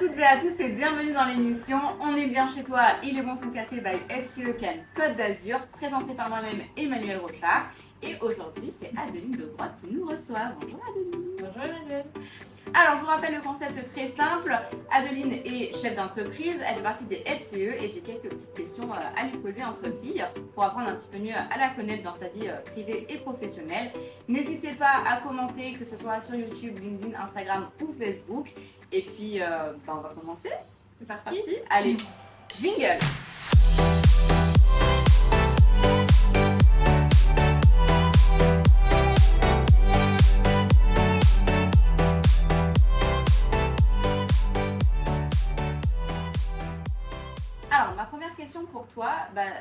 toutes et à tous et bienvenue dans l'émission On est bien chez toi, il est bon ton café by FCE Cannes Côte d'Azur, présenté par moi-même Emmanuel Rochard. Et aujourd'hui, c'est Adeline Debroy qui nous reçoit. Bonjour Adeline. Bonjour Emmanuel. Alors, je vous rappelle le concept très simple. Adeline est chef d'entreprise, elle fait partie des FCE et j'ai quelques petites questions à lui poser entre filles pour apprendre un petit peu mieux à la connaître dans sa vie privée et professionnelle. N'hésitez pas à commenter, que ce soit sur YouTube, LinkedIn, Instagram ou Facebook. Et puis, on va commencer. C'est parti. Allez, jingle. Alors, ma première question pour toi,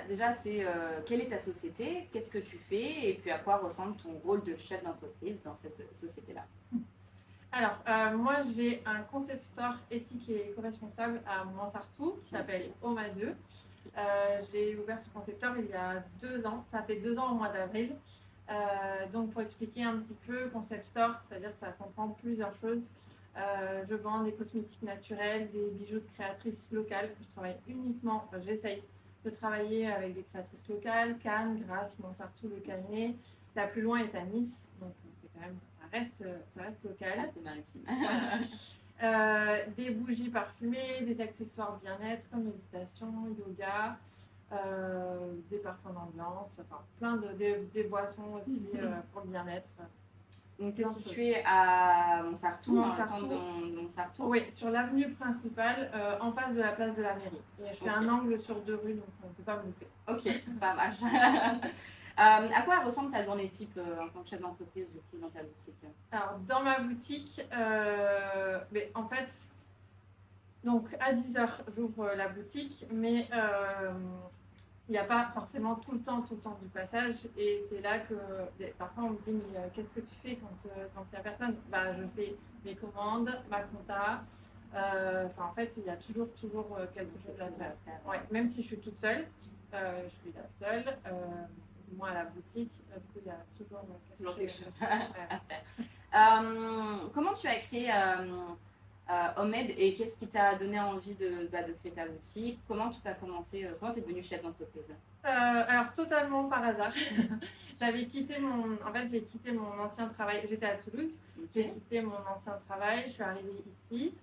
déjà, c'est quelle est ta société, qu'est-ce que tu fais et puis à quoi ressemble ton rôle de chef d'entreprise dans cette société-là? Alors, moi j'ai un concept store éthique et éco-responsable à Montsartou qui s'appelle Oma 2. J'ai ouvert ce concept store il y a 2 ans, ça fait 2 ans au mois d'avril. Donc pour expliquer un petit peu, concept store, c'est-à-dire que ça comprend plusieurs choses. Je vends des cosmétiques naturels, des bijoux de créatrices locales. Je travaille uniquement, j'essaye de travailler avec des créatrices locales, Cannes, Grasse, Montsartou, Le Canet. La plus loin est à Nice, donc c'est quand même, ça reste local. C'est maritime. Voilà. Des bougies parfumées, des accessoires bien-être, méditation, yoga, des parfums d'ambiance, enfin plein des boissons aussi pour le bien-être. Donc, tu es située à Montsartou, dans le Montsartou. centre de Montsartou. Oui, sur l'avenue principale, en face de la place de la mairie. Et je fais un angle sur 2 rues, donc on ne peut pas me louper. Ok, ça marche. À quoi ressemble ta journée type en tant que chef d'entreprise du coup, dans ta boutique? Alors, dans ma boutique, mais en fait, donc à 10h, j'ouvre la boutique, mais il n'y a pas forcément tout le temps du passage. Et c'est là que parfois on me dit, mais qu'est-ce que tu fais quand il n'y a personne? Je fais mes commandes, ma compta. En fait, il y a toujours quelque chose à faire. Ouais, même si je suis toute seule, je suis la seule. Moi à la boutique, du coup, il y a toujours quelque chose à faire. Comment tu as créé Homed et qu'est-ce qui t'a donné envie de créer ta boutique? Comment tout a commencé? Comment tu es devenue chef d'entreprise? Alors totalement par hasard. J'ai quitté mon ancien travail. J'étais à Toulouse. Okay. J'ai quitté mon ancien travail. Je suis arrivée ici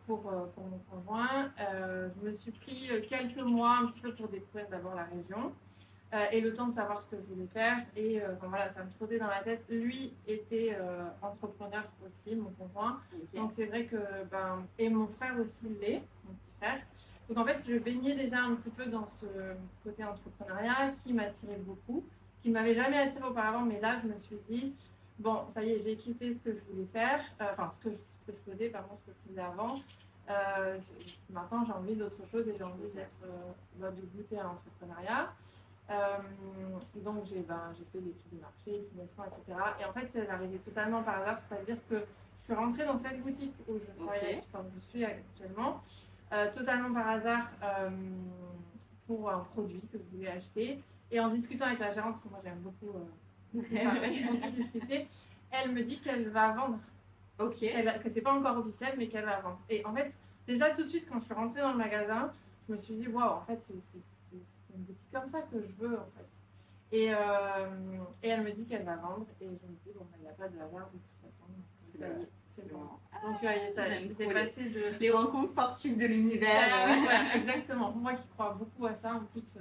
pour mon conjoint. Je me suis pris quelques mois un petit peu pour découvrir d'abord la région. Et le temps de savoir ce que je voulais faire. Et voilà, ça me trottait dans la tête. Lui était entrepreneur aussi, mon conjoint. Okay. Donc c'est vrai que, et mon frère aussi l'est, mon petit frère. Donc en fait, je baignais déjà un petit peu dans ce côté entrepreneuriat qui m'attirait beaucoup, qui ne m'avait jamais attiré auparavant. Mais là, je me suis dit, bon, ça y est, j'ai quitté ce que je voulais faire, ce que je faisais, ce que je faisais avant. Maintenant, j'ai envie d'autre chose et j'ai envie de goûter à l'entrepreneuriat. Donc j'ai fait l'étude de marché, financement, etc. Et en fait, c'est arrivé totalement par hasard, c'est-à-dire que je suis rentrée dans cette boutique où je travaille, je suis actuellement, totalement par hasard pour un produit que je voulais acheter. Et en discutant avec la gérante, parce que moi j'aime beaucoup discuter, elle me dit qu'elle va vendre. Que c'est pas encore officiel, mais qu'elle va vendre. Et en fait, déjà tout de suite, quand je suis rentrée dans le magasin, je me suis dit, waouh, en fait, c'est une boutique comme ça que je veux en fait. Et elle me dit qu'elle va vendre et je me dis il n'y a pas de hasard de toute façon. C'est bon. Donc ça s'est passé de... Les rencontres fortunes de l'univers. Oui, voilà, exactement. Moi qui crois beaucoup à ça en plus.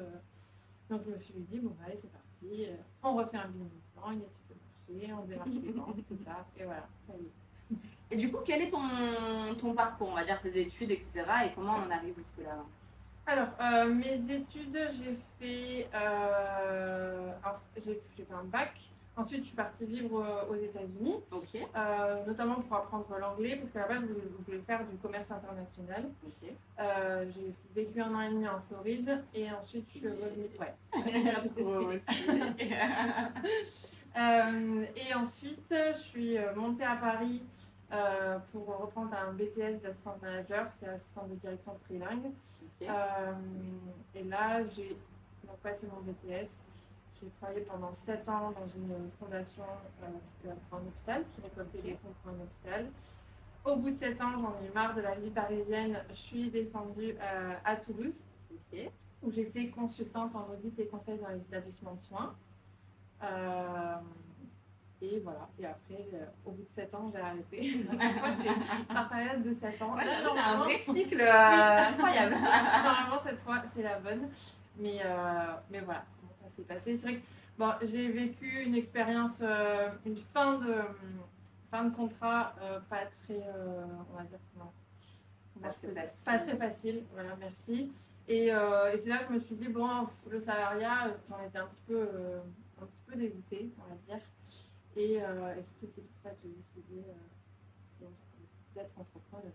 Donc je me suis dit allez c'est parti. On refait un business plan, une étude de marché, on démarche les ventes, tout ça. Et voilà, ça y est. Et du coup, quel est ton parcours, on va dire tes études, etc. Et comment on en arrive jusque-là? Alors, mes études, j'ai fait un bac. Ensuite, je suis partie vivre aux États-Unis, notamment pour apprendre l'anglais, parce qu'à la base, je voulais faire du commerce international. J'ai vécu 1 an et demi en Floride, et ensuite, je suis revenue. Et ensuite, je suis montée à Paris pour reprendre un BTS d'assistant manager, c'est assistant de direction trilingue. Et là, j'ai passé mon BTS. J'ai travaillé pendant 7 ans dans une fondation pour un hôpital, qui récoltait des fonds pour un hôpital. au bout de 7 ans, j'en ai eu marre de la vie parisienne. Je suis descendue à Toulouse, Ok. où j'étais consultante en audit et conseil dans les établissements de soins. Euh, et voilà. Et après, au bout de 7 ans, j'ai arrêté. Moi, c'est par période de 7 ans. Ouais, Là, t'as un vrai cycle Oui. incroyable. Normalement, cette fois, c'est la bonne. Mais voilà, comment ça s'est passé. C'est vrai que bon, j'ai vécu une expérience, une fin de contrat pas très, on va dire, pas très facile. Voilà, merci. Et c'est là que je me suis dit, bon, le salariat, j'en étais un petit peu dégoûtée, on va dire. Et c'est aussi pour ça que j'ai décidé d'être entrepreneur.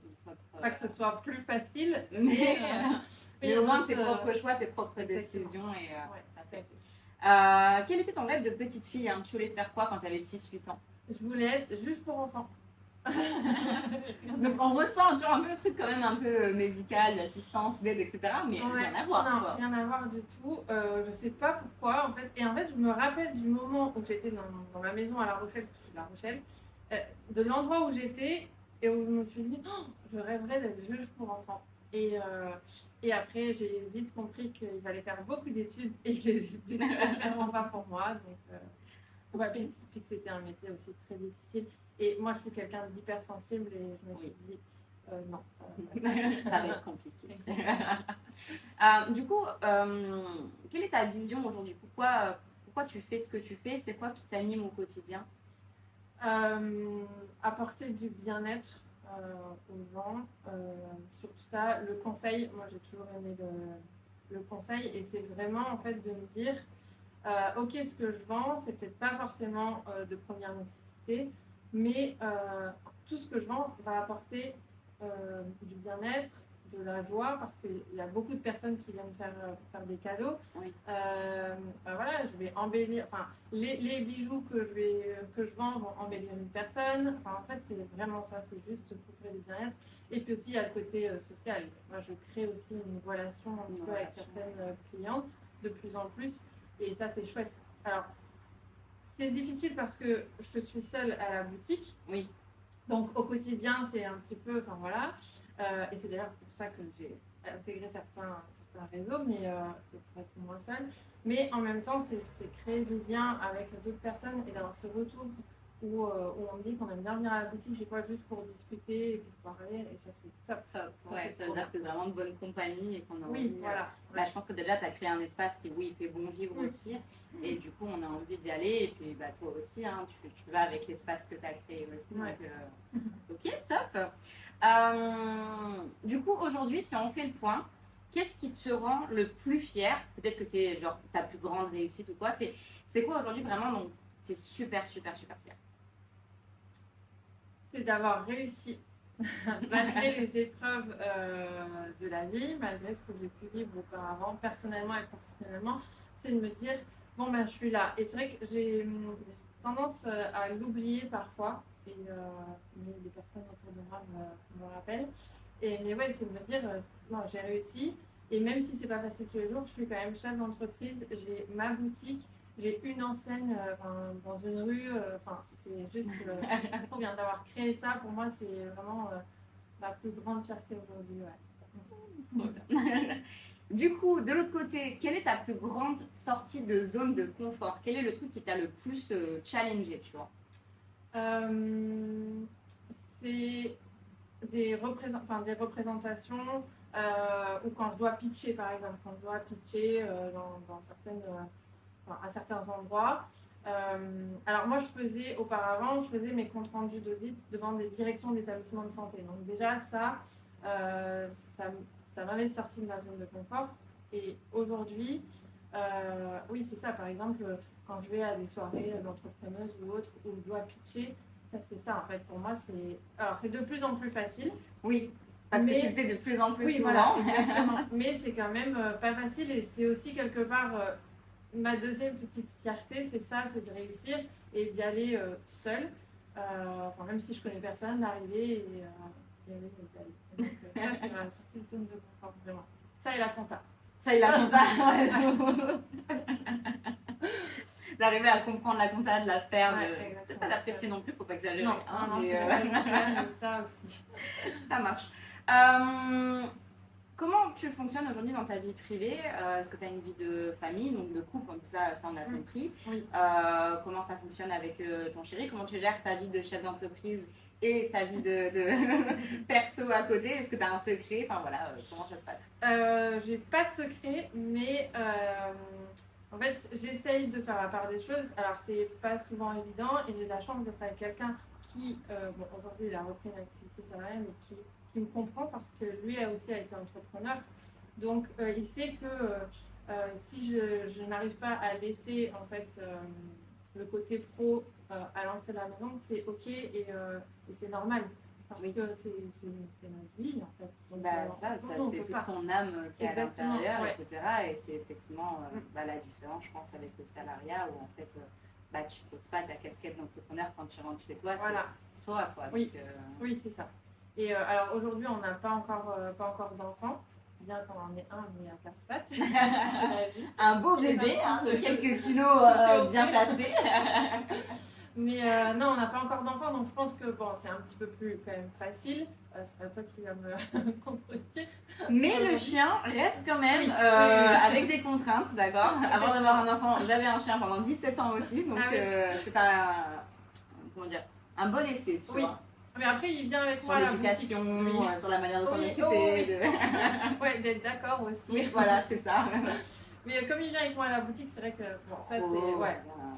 Pas que ce soit plus facile, mais au moins tes propres choix, tes propres exactement. décisions. Et, Ouais, tout à fait. quel était ton rêve de petite fille, hein? Tu voulais faire quoi quand tu avais 6-8 ans? Je voulais être juste pour enfants. Donc on ressent toujours un peu le truc quand même un peu médical, l'assistance, d'aide, etc. Mais Ouais, rien à voir. non, Quoi. rien à voir du tout. Je sais pas pourquoi en fait. Et en fait, je me rappelle du moment où j'étais dans ma maison à La Rochelle, parce que je suis de La Rochelle, de l'endroit où j'étais et où je me suis dit, oh, je rêverais d'être juge pour enfants. Et après, j'ai vite compris qu'il fallait faire beaucoup d'études et que les études n'étaient clairement pas pour moi. Donc, puis que c'était un métier aussi très difficile. Et moi, je suis quelqu'un d'hypersensible et je me suis dit, non. Ça va être compliqué. Du coup, quelle est ta vision aujourd'hui? Pourquoi tu fais ce que tu fais? C'est quoi qui t'anime au quotidien? Apporter du bien-être aux gens, surtout ça, le conseil. Moi, j'ai toujours aimé le conseil et c'est vraiment en fait de me dire, ok, ce que je vends, c'est peut-être pas forcément de première nécessité, mais tout ce que je vends va apporter du bien-être, de la joie, parce qu'il y a beaucoup de personnes qui viennent faire des cadeaux. Oui. Voilà, je vais embellir, enfin, les bijoux que je vends vont embellir une personne. Enfin, en fait, c'est vraiment ça, c'est juste pour créer du bien-être. Et puis aussi, il y a le côté social. Moi, je crée aussi une relation un peu avec certaines clientes, de plus en plus. Et ça, c'est chouette. Alors, c'est difficile parce que je suis seule à la boutique. Oui. Donc, au quotidien, c'est un petit peu, enfin voilà. Et c'est d'ailleurs pour ça que j'ai intégré certains réseaux, mais c'est pour être moins seule. Mais en même temps, c'est créer du lien avec d'autres personnes et d'avoir ce retour où on me dit qu'on aime bien venir à la boutique, des fois juste pour discuter et puis parler. Et ça, c'est top. Ouais, ça veut dire que tu es vraiment de bonne compagnie et qu'on a envie. Voilà. Bah, je pense que déjà, tu as créé un espace qui, oui, fait bon vivre aussi. Et du coup, on a envie d'y aller. Et puis, bah, toi aussi, hein, tu vas avec l'espace que tu as créé aussi. Ouais. Donc, ok, top. Du coup, aujourd'hui, si on fait le point, qu'est-ce qui te rend le plus fier? Peut-être que c'est genre ta plus grande réussite ou quoi. C'est quoi aujourd'hui vraiment dont tu es super, super, super fier? C'est d'avoir réussi, malgré les épreuves de la vie, malgré ce que j'ai pu vivre auparavant, personnellement et professionnellement, c'est de me dire, bon ben je suis là. Et c'est vrai que j'ai tendance à l'oublier parfois, mais les personnes autour de moi me rappellent. Mais ouais, c'est de me dire, non, j'ai réussi. Et même si c'est pas facile tous les jours, je suis quand même chef d'entreprise, j'ai ma boutique, j'ai une enseigne dans une rue. C'est juste trop bien d'avoir créé ça. Pour moi, c'est vraiment ma plus grande fierté aujourd'hui. Ouais. Du coup, de l'autre côté, quelle est ta plus grande sortie de zone de confort? Quel est le truc qui t'a le plus challengé, tu vois? C'est des représentations ou quand je dois pitcher, par exemple, quand je dois pitcher à certains endroits. Alors moi, auparavant, je faisais mes comptes rendus d'audit devant des directions d'établissements de santé. Donc déjà, ça m'avait sorti de ma zone de confort. Et aujourd'hui, oui, c'est ça. Par exemple, quand je vais à des soirées d'entrepreneuses ou autres où je dois pitcher, ça c'est ça en fait. Pour moi, c'est de plus en plus facile. Oui. Parce que tu le fais de plus en plus souvent. Voilà, exactement. Mais c'est quand même pas facile et c'est aussi quelque part ma deuxième petite fierté, c'est ça, c'est de réussir et d'y aller seule. Même si je connais personne, d'arriver et d'y aller. Donc ça, c'est ma sortie de zone de confort, vraiment. Ça et la compta. Ça, il a compta. d'arriver à comprendre la compta, de la faire, Ouais, peut-être pas d'apprécier non plus, faut pas exagérer. Non, hein, non, mais, c'est mais ça aussi. ça marche. Euh, Comment tu fonctionnes aujourd'hui dans ta vie privée? Est-ce que tu as une vie de famille, donc de couple, comme ça on a compris. Oui. Comment ça fonctionne avec ton chéri? Comment tu gères ta vie de chef d'entreprise et ta vie de perso à côté? Est-ce que tu as un secret? Enfin voilà, comment ça se passe? J'ai pas de secret, mais en fait, j'essaye de faire la part des choses. Alors, c'est pas souvent évident et j'ai la chance d'être avec quelqu'un qui, bon, aujourd'hui, il a repris une activité salariale, mais qui me comprend parce que lui a aussi été entrepreneur. Donc, il sait que si je n'arrive pas à laisser en fait le côté pro à l'entrée de la maison, c'est ok et c'est normal. Parce Oui. que c'est notre vie en fait. Donc, Bah, ça, c'est toute ton âme qui est à Exactement, l'intérieur, ouais. etc. Et c'est effectivement la différence, je pense, avec le salariat où en fait, tu ne poses pas ta casquette d'entrepreneur quand tu rentres chez toi, Voilà. c'est soi, quoi. Oui. Donc, Oui, c'est ça. Et alors aujourd'hui, on n'a pas encore d'enfant, bien qu'on en ait un, mais à quatre pattes. un beau Il est bébé, pas de grand. quelques kilos bien tassés. Mais non, on n'a pas encore d'enfant, donc je pense que bon, c'est un petit peu plus quand même facile. C'est pas toi qui vas me contredire. Mais le chien reste quand même Oui. avec des contraintes, d'accord. Avant d'avoir un enfant, j'avais un chien pendant 17 ans aussi, donc Ah oui. c'est comment dire, un bon essai, tu Oui. vois. Mais après, il vient avec Sur moi à la boutique. l'éducation, Oui. sur la manière de s'en Oui, occuper. oh oui. de- Ouais, d'être d'accord aussi. Oui, voilà, c'est ça. Mais comme il vient avec moi à la boutique, c'est vrai que bon, ça c'est Oh, ouais. voilà.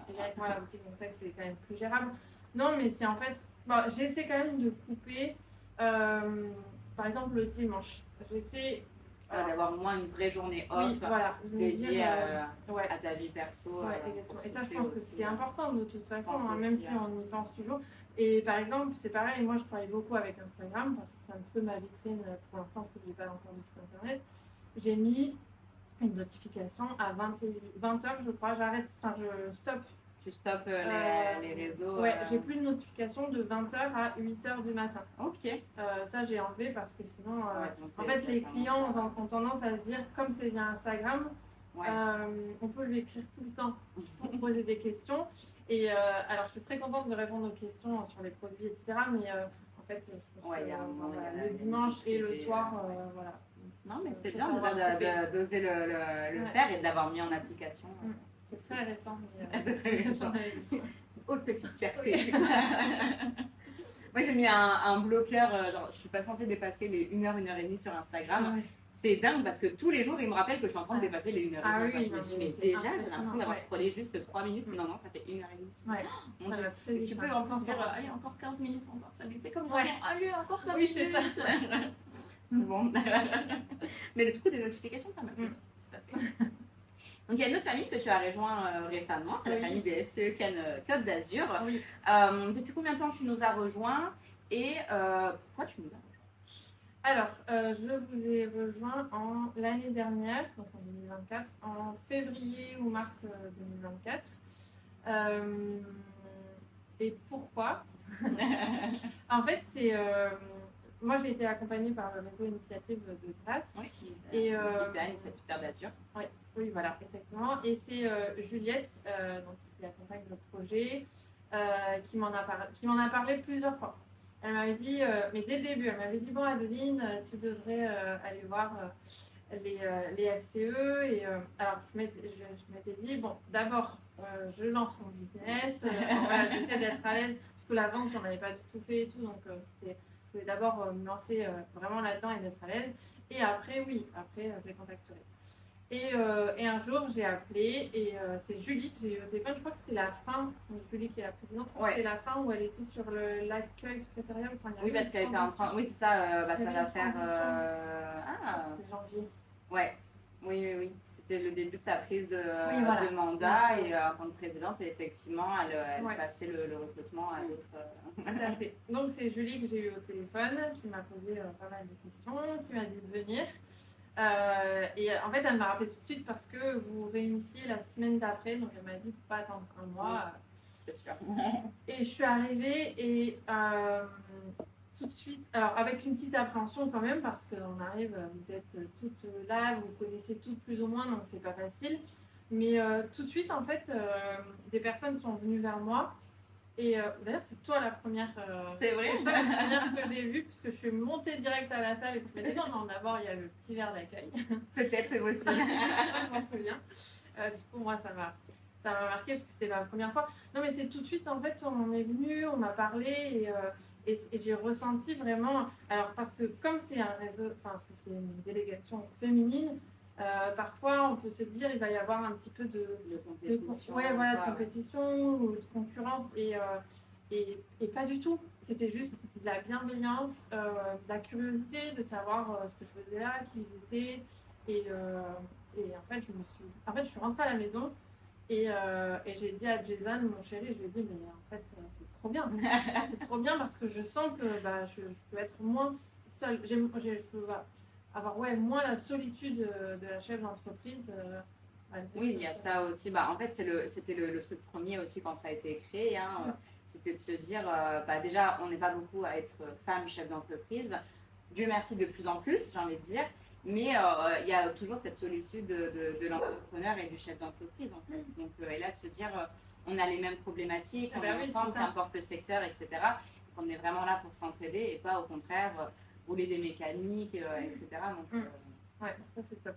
Il vient avec moi à la boutique, donc ça c'est quand même plus gérable. Non, mais c'est en fait, bon, j'essaie quand même de couper. Par exemple le dimanche, j'essaie D'avoir au moins une vraie journée off oui, voilà, de me dédiée dire, à ta vie perso. ouais, exactement. Et ça, je souffler pense que aussi, c'est important de toute façon, pense même aussi, si on y pense toujours. Et par exemple, c'est pareil, moi je travaille beaucoup avec Instagram parce que c'est un peu ma vitrine pour l'instant, parce que je n'ai pas encore de site internet. J'ai mis une notification à 20h, je crois, j'arrête, enfin je stoppe. Tu stoppes les réseaux. Ouais, j'ai plus de notification de 20h à 8h du matin. Ok. Ça, j'ai enlevé parce que sinon, sinon en fait, les clients ont tendance à se dire, comme c'est via Instagram, Ouais. on peut lui écrire tout le temps pour poser des questions. Et alors, je suis très contente de répondre aux questions sur les produits, etc. Mais en fait, je pense que, le dimanche et le soir, voilà. Non, mais c'est bien déjà d'oser le faire et de l'avoir mis en application. C'est très récent. C'est très récent. Autre petite fierté. Moi, j'ai mis un bloqueur, genre, je suis pas censée dépasser les 1h, 1h30 sur Instagram. Ouais. C'est dingue parce que tous les jours, il me rappelle que je suis en train de dépasser les 1h30. Ah oui, je me dis, mais déjà, j'ai l'impression d'avoir scrollé juste 3 minutes. Non, non, ça fait 1h30. Ouais. Mon Ça Dieu. va très vite. Tu peux en plus dire, allez, encore 15 minutes, encore 5 minutes. C'est comme ça. Ouais. Allez, encore 5 Oui, minutes. c'est ça. Bon. Mais le truc des notifications, quand même. Ça fait. Donc, il y a une autre famille que tu as rejoint récemment, c'est la famille des FCE Côte d'Azur. Oui. Depuis combien de temps tu nous as rejoints et pourquoi tu nous as rejoints? Alors, je vous ai rejoint l'année dernière, donc en 2024, en février ou mars 2024. Et pourquoi? En fait, c'est moi j'ai été accompagnée par le réseau Initiative de Grasse. Oui, et c'est Initiative Terre d'Azur. Oui, voilà, exactement. Et c'est Juliette, donc, qui accompagne le projet, qui m'en a parlé plusieurs fois. Elle m'avait dit, mais dès le début, elle m'avait dit, bon Adeline, tu devrais aller voir les FCE. Et alors, je m'étais dit, bon, d'abord, je lance mon business, voilà, j'essaie d'être à l'aise, parce que la vente, j'en avais pas du tout fait et tout, donc je voulais d'abord me lancer vraiment là-dedans et d'être à l'aise. Et après, oui, je les contacterai. Et un jour, j'ai appelé et c'est Julie que j'ai eu au téléphone. Je crois que c'était la fin, donc Julie qui est la présidente, je crois que c'était la fin où elle était sur l'accueil secrétariat. Enfin, oui, parce qu'elle était en train. Oui, c'est ça, ça va faire. C'était janvier. Ouais. Oui. C'était le début de sa prise de mandat et en tant que présidente, et effectivement, elle passait le recrutement à d'autres. Tout à fait. Donc, c'est Julie que j'ai eu au téléphone qui m'a posé pas mal de questions, qui m'a dit de venir. Et en fait, elle m'a rappelé tout de suite parce que vous réunissiez la semaine d'après, donc elle m'a dit de pas attendre un mois. C'est sûr. Et je suis arrivée et tout de suite, alors avec une petite appréhension quand même parce qu'on arrive, vous êtes toutes là, vous connaissez toutes plus ou moins, donc c'est pas facile. Mais tout de suite, en fait, des personnes sont venues vers moi. Et d'ailleurs, c'est toi la première. C'est vrai. C'est toi la première que j'ai vue, puisque je suis montée direct à la salle et que je me dis non, d'abord, il y a le petit verre d'accueil. Peut-être, c'est aussi. Je m'en souviens. Du coup, moi, ça m'a marqué parce que c'était ma première fois. Non, mais c'est tout de suite, en fait, on est venu, on m'a parlé et j'ai ressenti vraiment. Alors, parce que comme c'est un réseau, enfin, c'est une délégation féminine, parfois, on peut se dire il va y avoir un petit peu De compétition. ouais, voilà, de compétition ou de concurrence et pas du tout. C'était juste de la bienveillance, de la curiosité de savoir ce que je faisais là, qui j'étais. Et, en fait, je suis rentrée à la maison et j'ai dit à Jason, mon chéri, je lui ai dit, mais en fait, c'est trop bien. C'est trop bien parce que je sens que bah, je peux être moins seule. Je peux avoir moins la solitude de la chef d'entreprise. Oui, il y a ça aussi. Bah, en fait, c'était le truc premier aussi quand ça a été créé. Hein. C'était de se dire, bah, déjà, on n'est pas beaucoup à être femme chef d'entreprise. Dieu merci de plus en plus, j'ai envie de dire. Mais il y a toujours cette solitude de l'entrepreneur et du chef d'entreprise. En fait. Donc, et là, de se dire, on a les mêmes problématiques, on est ensemble, peu importe le secteur, etc. On est vraiment là pour s'entraider et pas au contraire rouler des mécaniques, etc. Donc, ouais, ça c'est top.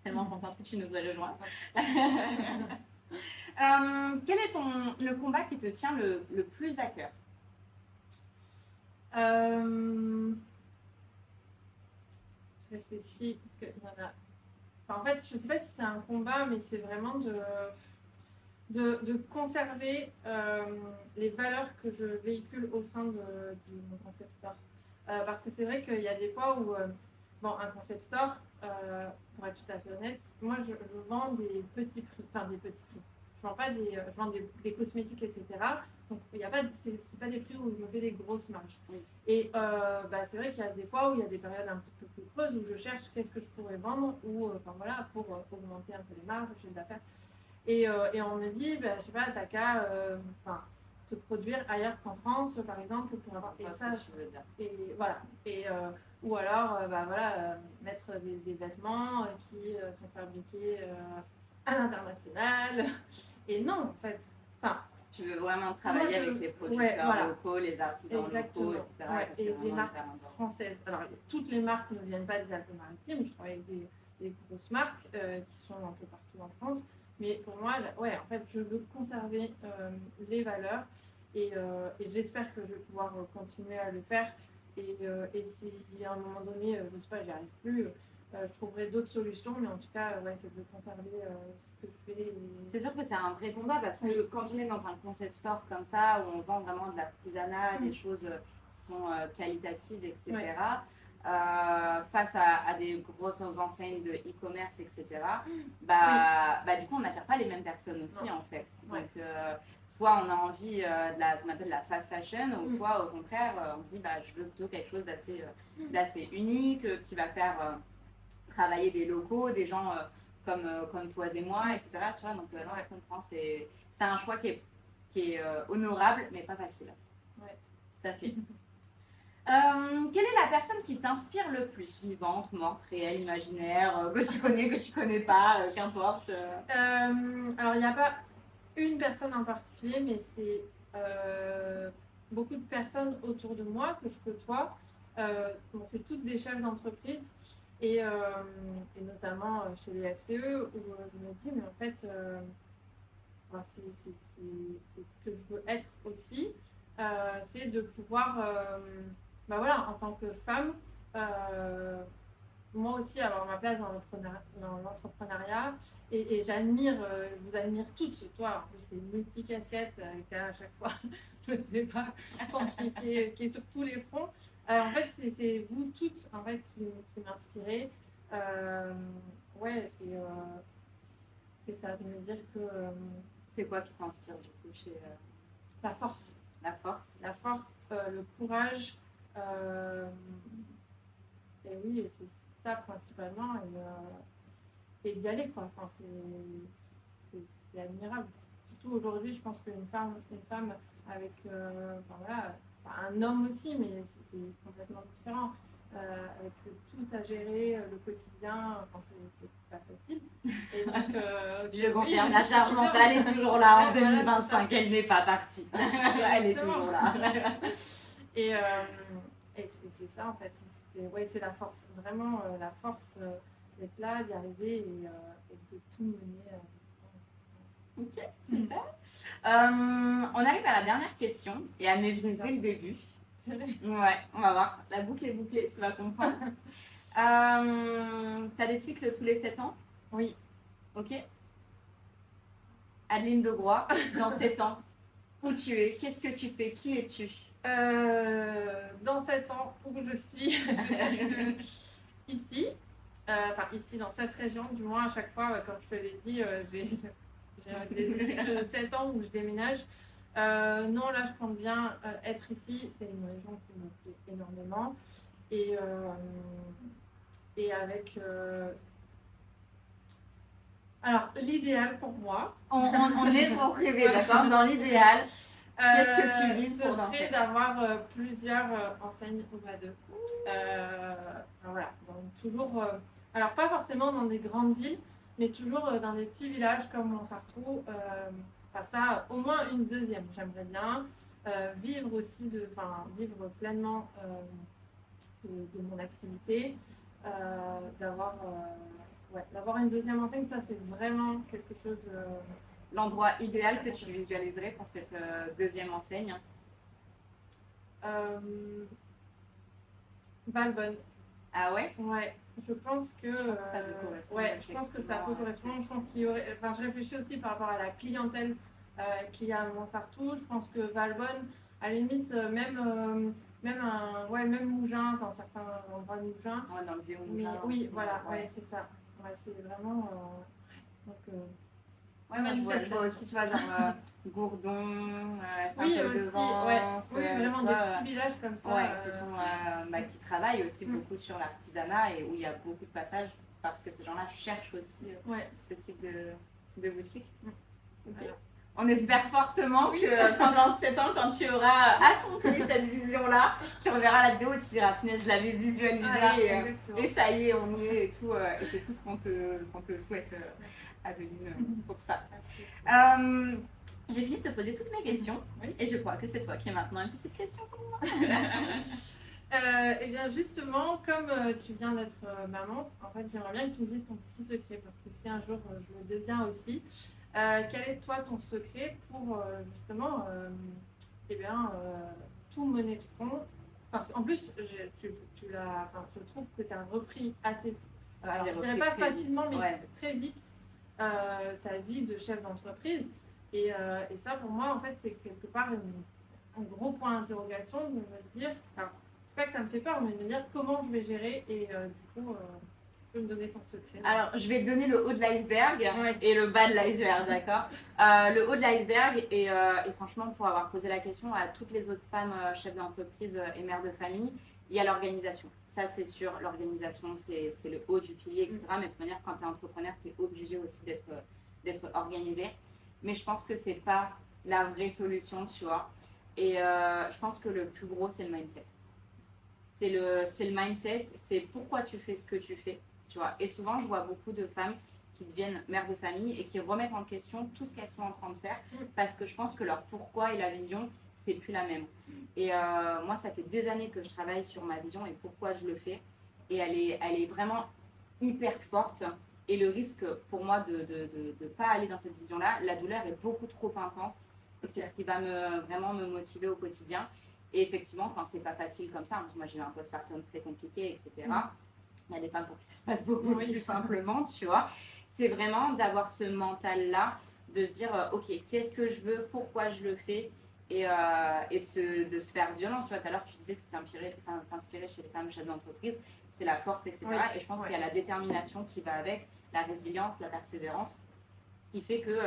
Tellement contente que tu nous aies rejoints. Quel est le combat qui te tient le plus à cœur? Je réfléchis parce qu'il y en a. Enfin, en fait, je ne sais pas si c'est un combat, mais c'est vraiment de conserver les valeurs que je véhicule au sein de mon concept store. Parce que c'est vrai qu'il y a des fois où, bon, un concept store, pour être tout à fait honnête, moi je vends des petits prix, enfin des petits prix. Je vends pas je vends des cosmétiques, etc. Donc il y a pas, c'est pas des prix où je me fais des grosses marges. Oui. Et bah, c'est vrai qu'il y a des fois où il y a des périodes un petit peu plus creuses où je cherche qu'est-ce que je pourrais vendre ou enfin voilà pour augmenter un peu les marges, le chiffre d'affaires. Et on me dit, bah, je sais pas, t'as qu'à te produire ailleurs qu'en France, par exemple, pour avoir. Et ça, et voilà. Et ou alors, bah, voilà, mettre des vêtements qui sont fabriqués à l'international. Et non, en fait. Enfin, tu veux vraiment travailler avec les producteurs locaux, les artisans locaux, etc. Ouais, et des marques françaises. Alors, toutes les marques ne viennent pas des Alpes-Maritimes. Je travaille avec des grosses marques qui sont un peu partout en France. Mais pour moi, ouais, en fait, je veux conserver les valeurs et j'espère que je vais pouvoir continuer à le faire. Et si à un moment donné, je ne sais pas, j'y arrive plus, je trouverai d'autres solutions. Mais en tout cas, ouais, c'est de conserver ce que je fais. C'est sûr que c'est un vrai combat parce que quand on est dans un concept store comme ça, où on vend vraiment de l'artisanat, des choses qui sont qualitatives, etc., face à des grosses enseignes de e-commerce, etc., bah, du coup, on n'attire pas les mêmes personnes aussi, en fait. Donc, soit on a envie de qu'on appelle la fast fashion, ou soit au contraire, on se dit, bah, je veux plutôt quelque chose d'assez unique, qui va faire travailler des locaux, des gens comme toi et moi, etc. Tu vois, donc, non, je comprends, c'est un choix qui est honorable, mais pas facile. Ouais. Tout à fait. Quelle est la personne qui t'inspire le plus? Vivante, morte, réelle, imaginaire, que tu connais pas, qu'importe. Alors, il n'y a pas une personne en particulier, mais c'est beaucoup de personnes autour de moi que je côtoie. Bon, c'est toutes des chefs d'entreprise et notamment chez les FCE où je me dis, mais en fait, c'est ce que je veux être aussi. C'est de pouvoir, bah voilà, en tant que femme, moi aussi avoir ma place dans l'entrepreneuriat et j'admire, je vous admire toutes, toi en plus c'est une multicasquette à chaque fois, je ne sais pas, qui est sur tous les fronts. En fait c'est vous toutes en fait qui m'inspirez. Ouais, c'est ça, de me dire que... c'est quoi qui t'inspire du coup chez... La force. La force. La force, le courage. Et oui, c'est ça principalement. Et d'y aller, quoi. Enfin, c'est admirable. Surtout aujourd'hui, je pense qu'une femme avec. Enfin, voilà, un homme aussi, mais c'est complètement différent. avec tout à gérer, le quotidien, enfin, c'est pas facile. Et donc, Je confirme, la charge mentale est toujours là en Ouais, voilà, 2025, elle n'est pas partie. Elle est Exactement. toujours là. Et, c'est ça en fait, c'est la force, vraiment la force d'être là, d'y arriver et de tout mener. Ok, super. On arrive à la dernière question et elle m'est venue dès le début. C'est vrai. Ouais, on va voir. La boucle est bouclée, tu vas comprendre. T'as des cycles tous les 7 ans? Oui. Ok. Adeline de Groix, dans 7 ans, où tu es? Qu'est-ce que tu fais? Qui es-tu? Dans 7 ans où je suis ici, enfin ici dans cette région, du moins à chaque fois, comme je te l'ai dit, j'ai des cycles de 7 ans où je déménage. Non, là je compte bien être ici, c'est une région qui me plaît énormément. Et avec. Alors, l'idéal pour moi. On est pour rêver, d'accord? Dans l'idéal, qu'est-ce que tu vises pour ce serait d'avoir plusieurs enseignes OVA2. Voilà, donc toujours. Alors, pas forcément dans des grandes villes, mais toujours dans des petits villages comme Montsartou. Enfin, ça, au moins une deuxième, j'aimerais bien. Vivre aussi, vivre pleinement de mon activité. D'avoir une deuxième enseigne, ça c'est vraiment quelque chose. L'endroit idéal que tu visualiserais pour cette deuxième enseigne? Valbonne. Ah ouais? Ouais, je pense que. Ça peut correspondre. Ouais, je pense que ça peut correspondre. Je pense qu'il y aurait. Enfin, je réfléchis aussi par rapport à la clientèle qu'il y a à Montsartou. Je pense que Valbonne, à la limite, même Mougins, dans certains endroits de Mougins. Ouais, dans le vieux Mais Mougins. oui, aussi, voilà, ouais, c'est ça. Ouais, c'est vraiment. Donc, ouais, moi je vois aussi, tu vois, genre Gourdon, Saint-Paul-de-Vence. Oui, vraiment des petits villages comme ça. Ouais, qui travaillent aussi beaucoup sur l'artisanat et où il y a beaucoup de passages parce que ces gens-là cherchent aussi ce type de boutique. Okay. Voilà. On espère fortement que pendant 7 ans, quand tu auras accompli cette vision-là, tu reverras la vidéo et tu diras, punaise, je l'avais visualisée et ça y est, on y est et tout. Et c'est tout ce qu'on te souhaite, Adeline, pour ça. J'ai fini de te poser toutes mes questions et je crois que c'est toi qui as maintenant une petite question pour moi. Eh bien justement, comme tu viens d'être maman, en fait j'aimerais bien que tu me dises ton petit secret parce que si un jour je le deviens aussi, quel est toi ton secret pour justement tout mener de front? Parce qu'en plus, je trouve que tu as repris assez, alors je dirais pas facilement, mais très vite ta vie de chef d'entreprise. Et ça pour moi en fait c'est quelque part un gros point d'interrogation de me dire, alors, c'est pas que ça me fait peur, mais de me dire comment je vais gérer et du coup, tu peux me donner ton secret. Alors, je vais te donner le haut de l'iceberg et le bas de l'iceberg, d'accord? Le haut de l'iceberg, et franchement, pour avoir posé la question à toutes les autres femmes chefs d'entreprise et mères de famille, il y a l'organisation. Ça, c'est sûr, l'organisation, c'est le haut du pilier, etc. Mais de toute manière, quand tu es entrepreneur, tu es obligé aussi d'être organisé. Mais je pense que c'est pas la vraie solution, tu vois. Et je pense que le plus gros, c'est le mindset. C'est le mindset, c'est pourquoi tu fais ce que tu fais, tu vois. Et souvent, je vois beaucoup de femmes qui deviennent mères de famille et qui remettent en question tout ce qu'elles sont en train de faire parce que je pense que leur pourquoi et la vision, c'est plus la même. Et moi, ça fait des années que je travaille sur ma vision et pourquoi je le fais. Et elle est vraiment hyper forte. Et le risque pour moi de ne pas aller dans cette vision-là, la douleur est beaucoup trop intense. Et c'est ce qui va vraiment me motiver au quotidien. Et effectivement, quand c'est pas facile comme ça, moi j'ai eu un postpartum très compliqué, etc. Il y a des femmes pour qui ça se passe beaucoup plus simplement, tu vois. C'est vraiment d'avoir ce mental-là, de se dire, ok, qu'est-ce que je veux, pourquoi je le fais, et de se faire violence. Tu vois, tout à l'heure, tu disais ce qui t'inspirait chez les femmes chefs d'entreprise, c'est la force, etc. Et je pense qu'il y a la détermination qui va avec, la résilience, la persévérance, qui fait que,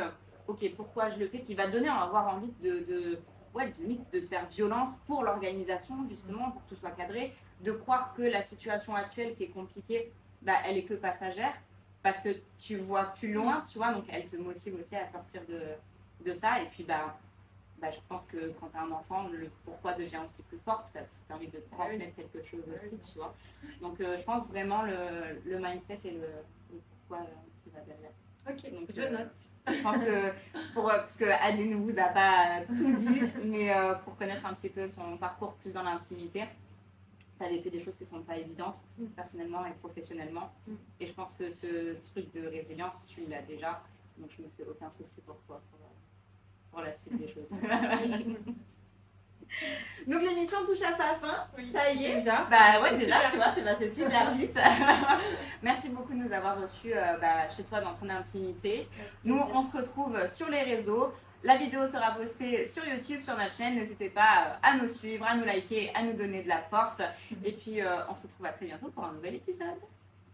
ok, pourquoi je le fais, qui va donner à avoir envie de te faire violence pour l'organisation, justement, pour que tout soit cadré, de croire que la situation actuelle qui est compliquée, bah, elle est que passagère, parce que tu vois plus loin, tu vois, donc elle te motive aussi à sortir de ça, et puis bah, je pense que quand tu as un enfant, le pourquoi devient aussi plus fort, ça te permet de transmettre quelque chose aussi, tu vois. Donc je pense vraiment le mindset et le pourquoi qui va derrière. Ok, donc je note. Je pense que, parce que Adeline ne vous a pas tout dit, mais pour connaître un petit peu son parcours plus dans l'intimité, tu as vécu des choses qui ne sont pas évidentes, personnellement et professionnellement. Et je pense que ce truc de résilience, tu l'as déjà, donc je ne me fais aucun souci pour toi, pour la suite des choses. Donc l'émission touche à sa fin, ça y est. Déjà. Bah ouais, déjà, tu vois, c'est passé super vite. Merci beaucoup de nous avoir reçus chez toi dans ton intimité. Nous, on se retrouve sur les réseaux. La vidéo sera postée sur YouTube, sur notre chaîne. N'hésitez pas à nous suivre, à nous liker, à nous donner de la force. Et puis, on se retrouve à très bientôt pour un nouvel épisode.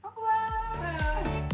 Au revoir.